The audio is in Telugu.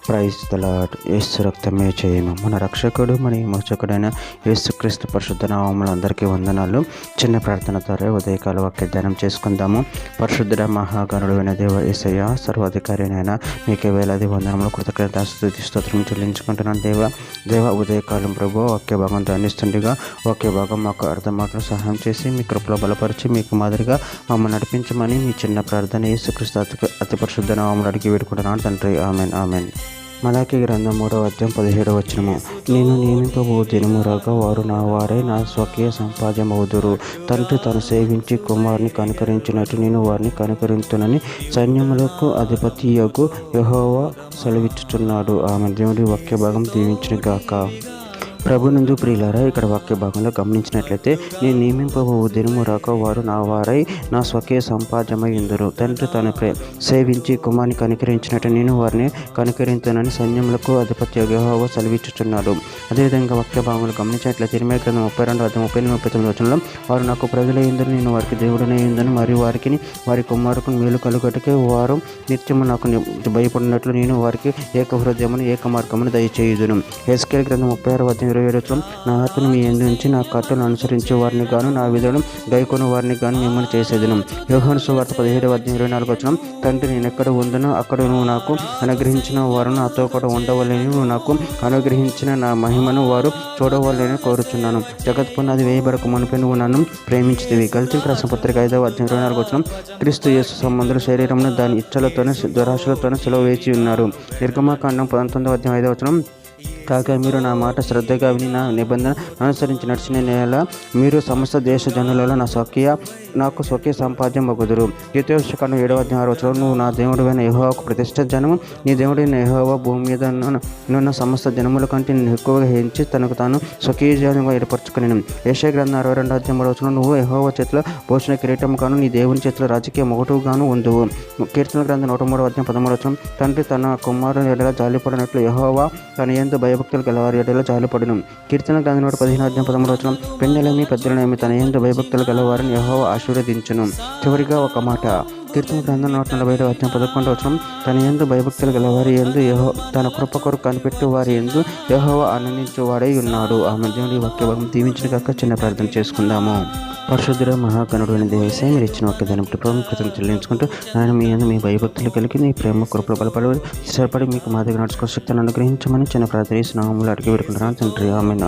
Praise the lord. యేసు రక్తమే చేయము. మన రక్షకుడు మన విమోచకుడైన యేసుక్రీస్తు పరిశుద్ధ నామములో అందరికీ వందనాలు. చిన్న ప్రార్థన ద్వారా ఉదయకాల వాక్య ధ్యానం చేసుకుందాము. పరిశుద్ధుడ మహాగణుడైన దేవ యేసయ్య, సర్వాధికారినైన మీకే వేలాది వందనములు కృతజ్ఞత స్తుతి స్తోత్రం చెల్లించుకుంటున్నాను. దేవ ఉదయకాలం ప్రభు వాక్య భాగం ధ్యానిస్తుండగా వాక్య భాగం మాకు అర్థమాటలు సహాయం చేసి మీ కృపలో బలపరిచి మీకు మాదిరిగా మమ్మల్ని నడిపించమని మీ చిన్న ప్రార్థన యేసుక్రీస్తు అతి పరిశుద్ధ నామములో అడిగి వేడుకుంటున్నాను తండ్రి. Amen amen. మలాకి గ్రంథం 3వ అధ్యాయం 17వ వచనము. నేను నియమింపబో దినము రాగా వారు నా వారై నా స్వకీయ సంపాద్యమవుదురు. తండ్రి తను సేవించి కుమారుని కనుకరించినట్టు నేను వారిని కనుకరించునని సైన్యములకు అధిపతియగు యెహోవా సెలవిచ్చుచున్నాడు. ఆమె దేవుడి వాక్య భాగం దీవించును గాక. ప్రభునందు ప్రియులారా, ఇక్కడ వాక్య భాగంలో గమనించినట్లయితే నేను నియమింపబో దినము రాక వారు నా వారై నా స్వకీయ సంపాద్యమై ఉందరు. తండ్రి తను సేవించి కుమారుని కనికరించినట్టు నేను వారిని కనికరించునని సైన్యములకు అధిపతి యెహోవా సెలవిచ్చుచున్నాడు. అదేవిధంగా వాక్య భాగంలో గమనించినట్లయితే ఇర్మీయా గ్రంథం 32 అధ్యాయం 38-39 వచనంలో వారు నాకు ప్రజలయ్యుందని నేను వారికి దేవుడనయ్యుందని మరియు వారికి వారి కుమారుకు మేలు కలుగటకే వారు నిత్యము నాకు భయపడినట్లు నేను వారికి ఏక హృదయమును ఏక మార్గమును దయచేయుదును. యెహెజ్కేలు గ్రంథం 36వ అధ్యాయం 27 నా ఆత్మను మీ యందు నుంచి నా కట్టలను అనుసరించే వారిని గాను నా విధులను గైకొను వారిని గాను మిమ్మల్ని చేసేదను. యోహాను సువార్త 17వ అధ్యాయం 24 వచనం. తండ్రి నేను ఎక్కడ ఉందనో అక్కడ నువ్వు నాకు అనుగ్రహించిన వారు నాతో కూడా ఉండవాలని నువ్వు నాకు అనుగ్రహించిన నా మహిమను వారు చూడవాలని కోరుచున్నాను. జగత్ పునాది వేయబడక మునిపై నువ్వు నన్ను ప్రేమించితివి. గలతీయులకు రాసిన పత్రిక 5వ అధ్యాయం 24 వచనం. క్రీస్తు యేసు సంబంధులు శరీరమును దాని ఇచ్చలతోనే దురాశలతోనే సెలవు వేచి ఉన్నారు. నిర్గమకాండం 19వ అధ్యాయం 5వ వచనం. కాగా మీరు నా మాట శ్రద్ధగా విని నా నిబంధన అనుసరించి నడిచిన నేల మీరు సమస్త దేశ జనులలో నాకు స్వకీయ సంపాద్యం మగుదురు. ద్వితీయోపదేశకాండం 7వ అధ్యాయం 6వ వచనం. నువ్వు నా దేవుడైన యెహోవాకు ప్రతిష్ఠ జనము, నీ దేవుడైన యెహోవా భూమి మీద నున్న సమస్త జనముల కంటే నేను ఎక్కువగా హెంచి తనకు తాను స్వకీయ జనంగా ఏర్పరచుకుని. యెషయా గ్రంథం 62వ అధ్యాయం 3వ వచనం. నువ్వు యెహోవా చేతిలో భూషణ కిరీటం గాను నీ దేవుని చేతిలో రాజకీయ మొగటుగాను ఉందువు. కీర్తన గ్రంథం 103వ అధ్యాయం 13వ వచనం. తండ్రి తన కుమారుని ఎడల జాలిపడినట్లు యెహోవా తన యందు భయభక్తులు గలవారి ఎడల జాలిపడును. కీర్తన గ్రంథం 115వ అధ్యాయం 13వ వచనం. పెద్దలేమి పెద్దలనేమి తన యందు భయభక్తులు గలవారిని యెహోవా ఆశీర్వదించును. చివరిగా ఒక మాట. కీర్తన గ్రంథం 145వ అధ్యాయం 11వ వచనం. తన యందు భయభక్తులు గలవారి యందు తన కృప కొరకు కనిపెట్టు వారి యందు యెహోవా ఆనందించువాడై ఉన్నాడు. ఆమె దేవుడి వాక్య భాగం దీవించిన కాక చిన్న ప్రార్థన చేసుకుందాము. పరిశుద్ధుడ మహాగణుడైన దేవసే, మీరు ఇచ్చిన వాక్య దాని ప్రాముఖ్యతను చెల్లించుకుంటూ ఆయన మీ యందు మీ భయభక్తులు కలిగి నీ ప్రేమ కృపలు బలపడి స్థిరపడి మీకు మా దగ్గర నడుచుకో శక్తిని అనుగ్రహించమని చిన్న ప్రార్థన నామములో అడిగి వేడుకుంటున్నాను తండ్రి. ఆమేన్.